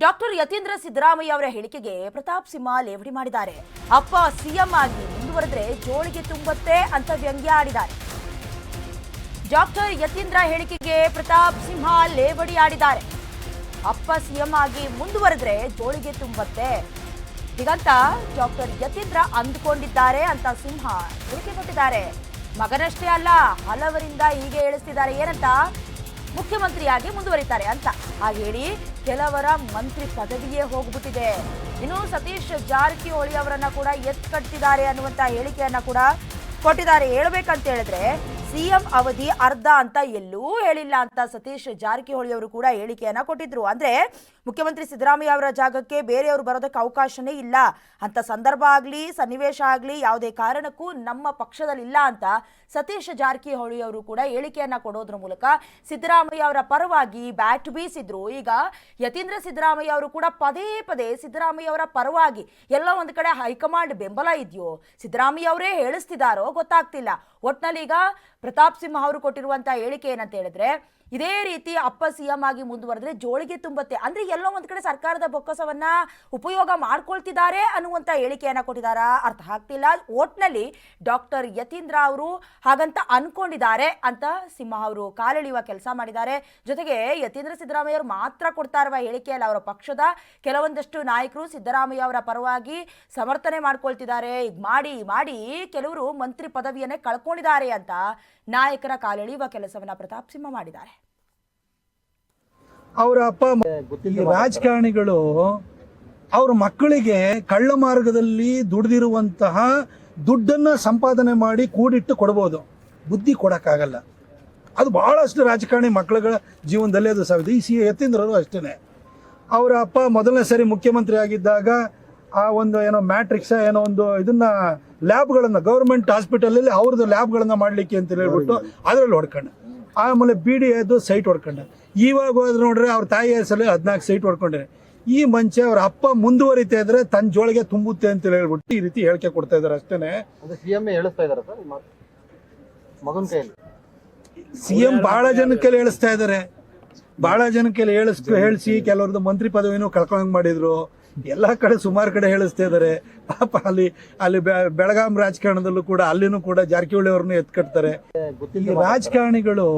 Doctor Yathindra Siddaramaiah ಅವರ ಹೇಳಿಕೆಗೆ ಪ್ರತಾಪ್ ಸಿಂಹ ಲೇವಡಿ ಮಾಡಿದ್ದಾರೆ. ಅಪ್ಪ ಸಿಎಂ ಆಗಿ ಮುಂದುವರೆದ್ರೆ ಜೋಳಿಗೆ ತುಂಬತ್ತೆ ಅಂತ ವ್ಯಂಗ್ಯ ಆಡಿದ್ದಾರೆ. ಡಾಕ್ಟರ್ ಯತೀಂದ್ರ ಹೇಳಿಕೆಗೆ ಪ್ರತಾಪ್ ಸಿಂಹ ಲೇವಡಿ ಆಡಿದ್ದಾರೆ. ಅಪ್ಪ ಸಿಎಂ ಆಗಿ ಮುಂದುವರೆದ್ರೆ ಜೋಳಿಗೆ ತುಂಬತ್ತೆ ಹೀಗಂತ ಡಾಕ್ಟರ್ ಯತೀಂದ್ರ ಅಂದುಕೊಂಡಿದ್ದಾರೆ ಅಂತ ಸಿಂಹ ಹೇಳಿಕೆ ಕೊಟ್ಟಿದ್ದಾರೆ. ಮಗನಷ್ಟೇ ಅಲ್ಲ, ಹಲವರಿಂದ ಹೀಗೆ ಹೇಳಿಸ್ತಿದ್ದಾರೆ. ಏನಂತ? ಮುಖ್ಯಮಂತ್ರಿಯಾಗಿ ಮುಂದುವರಿತಾರೆ ಅಂತ. ಹಾಗೆ ಹೇಳಿ ಕೆಲವರ ಮಂತ್ರಿ ಪದವಿಯೇ ಹೋಗ್ಬಿಟ್ಟಿದೆ. ಇನ್ನು ಸತೀಶ್ ಜಾರಕಿಹೊಳಿ ಅವರನ್ನ ಕೂಡ ಎತ್ಕಟ್ಟಿದ್ದಾರೆ ಅನ್ನುವಂತ ಹೇಳಿಕೆಯನ್ನ ಕೂಡ ಕೊಟ್ಟಿದ್ದಾರೆ. ಹೇಳ್ಬೇಕಂತ ಹೇಳಿದ್ರೆ ಸಿಎಂ ಅವಧಿ ಅರ್ಧ ಅಂತ ಎಲ್ಲೂ ಹೇಳಿಲ್ಲ ಅಂತ ಸತೀಶ್ ಜಾರಕಿಹೊಳಿ ಅವರು ಕೂಡ ಹೇಳಿಕೆಯನ್ನ ಕೊಟ್ಟಿದ್ರು. ಅಂದ್ರೆ ಮುಖ್ಯಮಂತ್ರಿ ಸಿದ್ದರಾಮಯ್ಯ ಅವರ ಜಾಗಕ್ಕೆ ಬೇರೆಯವರು ಬರೋದಕ್ಕೆ ಅವಕಾಶನೇ ಇಲ್ಲ ಅಂತ ಸಂದರ್ಭ ಆಗಲಿ ಸನ್ನಿವೇಶ ಆಗಲಿ ಯಾವುದೇ ಕಾರಣಕ್ಕೂ ನಮ್ಮ ಪಕ್ಷದಲ್ಲಿ ಇಲ್ಲ ಅಂತ ಸತೀಶ್ ಜಾರಕಿಹೊಳಿ ಅವರು ಕೂಡ ಹೇಳಿಕೆಯನ್ನ ಕೊಡೋದ್ರ ಮೂಲಕ ಸಿದ್ದರಾಮಯ್ಯ ಅವರ ಪರವಾಗಿ ಬ್ಯಾಟ್ ಬೀಸಿದ್ರು. ಈಗ ಯತೀಂದ್ರ ಸಿದ್ದರಾಮಯ್ಯ ಅವರು ಕೂಡ ಪದೇ ಪದೇ ಸಿದ್ದರಾಮಯ್ಯ ಅವರ ಪರವಾಗಿ ಎಲ್ಲ ಒಂದು ಕಡೆ ಹೈಕಮಾಂಡ್ ಬೆಂಬಲ ಇದೆಯೋ ಸಿದ್ದರಾಮಯ್ಯ ಅವರೇ ಹೇಳಿಸ್ತಿದಾರೋ ಗೊತ್ತಾಗ್ತಿಲ್ಲ. ಒಟ್ನಲ್ಲಿ ಈಗ ಪ್ರತಾಪ್ ಸಿಂಹ ಅವರು ಕೊಟ್ಟಿರುವಂತ ಹೇಳಿಕೆ ಏನಂತ ಹೇಳಿದ್ರೆ, ಇದೇ ರೀತಿ ಅಪ್ಪ ಸಿಎಂ ಆಗಿ ಮುಂದುವರೆದ್ರೆ ಜೋಳಿಗೆ ತುಂಬತ್ತೆ. ಅಂದ್ರೆ ಎಲ್ಲೋ ಒಂದ್ ಕಡೆ ಸರ್ಕಾರದ ಬೊಕ್ಕಸವನ್ನ ಉಪಯೋಗ ಮಾಡ್ಕೊಳ್ತಿದ್ದಾರೆ ಅನ್ನುವಂತ ಹೇಳಿಕೆಯನ್ನ ಕೊಟ್ಟಿದಾರ ಅರ್ಥ ಆಗ್ತಿಲ್ಲ. ಒಟ್ನಲ್ಲಿ ಡಾಕ್ಟರ್ ಯತೀಂದ್ರ ಅವರು ಹಾಗಂತ ಅನ್ಕೊಂಡಿದ್ದಾರೆ ಅಂತ ಸಿಂಹ ಅವರು ಕಾಲೆಳೆಯುವ ಕೆಲಸ ಮಾಡಿದ್ದಾರೆ. ಜೊತೆಗೆ ಯತೀಂದ್ರ ಸಿದ್ದರಾಮಯ್ಯ ಅವರು ಮಾತ್ರ ಕೊಡ್ತಾ ಇರುವ ಹೇಳಿಕೆಯಲ್ಲ, ಅವರ ಪಕ್ಷದ ಕೆಲವೊಂದಷ್ಟು ನಾಯಕರು ಸಿದ್ದರಾಮಯ್ಯ ಅವರ ಪರವಾಗಿ ಸಮರ್ಥನೆ ಮಾಡ್ಕೊಳ್ತಿದ್ದಾರೆ. ಈಗ ಮಾಡಿ ಮಾಡಿ ಕೆಲವರು ಮಂತ್ರಿ ಪದವಿಯನ್ನೇ ಕಳ್ಕೊಂಡಿದ್ದಾರೆ ಅಂತ ನಾಯಕರ ಕಾಲೆಳೆಯುವ ಕೆಲಸವನ್ನ ಪ್ರತಾಪ್ ಸಿಂಹ ಮಾಡಿದ್ದಾರೆ. ಅವರ ಅಪ್ಪ ರಾಜಕಾರಣಿಗಳು ಅವ್ರ ಮಕ್ಕಳಿಗೆ ಕಳ್ಳ ಮಾರ್ಗದಲ್ಲಿ ದುಡ್ದಿರುವಂತಹ ದುಡ್ಡನ್ನ ಸಂಪಾದನೆ ಮಾಡಿ ಕೂಡಿಟ್ಟು ಕೊಡ್ಬೋದು, ಬುದ್ಧಿ ಕೊಡಕ್ಕಾಗಲ್ಲ. ಅದು ಬಹಳಷ್ಟು ರಾಜಕಾರಣಿ ಮಕ್ಕಳುಗಳ ಜೀವನದಲ್ಲಿ ಅದು ಸಾಧ್ಯ. ಈ ಯತೀಂದ್ರರು ಅಷ್ಟೇ. ಅವರ ಅಪ್ಪ ಮೊದಲನೇ ಸರಿ ಮುಖ್ಯಮಂತ್ರಿ ಆಗಿದ್ದಾಗ ಆ ಒಂದು ಏನೋ ಮ್ಯಾಟ್ರಿಕ್ಸ್ ಏನೋ ಒಂದು ಇದನ್ನ ಲ್ಯಾಬ್ಗಳನ್ನ ಗೌರ್ಮೆಂಟ್ ಹಾಸ್ಪಿಟಲಲ್ಲಿ ಅವ್ರದ್ದು ಲ್ಯಾಬ್ಗಳನ್ನ ಮಾಡ್ಲಿಕ್ಕೆ ಅಂತ ಹೇಳ್ಬಿಟ್ಟು ಅದರಲ್ಲಿ ಹೊಡ್ಕೊಂಡ. ಆಮೇಲೆ BDAದು ಸೈಟ್ ಹೊಡ್ಕೊಂಡ. ಇವಾಗ ಹೋದ್ರೆ ನೋಡ್ರೆ ಅವ್ರ ತಾಯಿ ಹೆಸರಲ್ಲಿ 14 ಸೈಟ್ ಹೊಡ್ಕೊಂಡ್ರೆ. ಈ ಮಂಚ ಅವ್ರ ಅಪ್ಪ ಮುಂದುವರಿತಾ ಇದ್ರೆ ತನ್ನ ಜೋಳಿಗೆ ತುಂಬುತ್ತೆ ಅಂತ ಹೇಳ್ಬಿಟ್ಟು ಈ ರೀತಿ ಹೇಳಿಕೆ ಕೊಡ್ತಾ ಇದಾರೆ ಅಷ್ಟೇನೆ. ಸಿಎಂ ಬಹಳ ಜನಕ್ಕೆಲ್ಲ ಹೇಳಿಸ್ತಾ ಇದಾರೆ. ಬಹಳ ಜನಕ್ಕೆಲ್ಲ ಹೇಳಿಸಿ ಕೆಲವ್ರದ್ದು ಮಂತ್ರಿ ಪದವಿನೂ ಕಳ್ಕೊಂಡ್ ಮಾಡಿದ್ರು. ಎಲ್ಲಾ ಕಡೆ ಸುಮಾರು ಕಡೆ ಹೇಳಿಸ್ತಾ ಇದಾರೆ. ಪಾಪ ಅಲ್ಲಿ ಬೆಳಗಾಂ ರಾಜಕಾರಣದಲ್ಲೂ ಕೂಡ ಅಲ್ಲಿನೂ ಕೂಡ ಜಾರಕಿಹೊಳಿ ಅವ್ರನ್ನ ಎತ್ಕಟ್ತಾರೆ. ರಾಜಕಾರಣಿಗಳು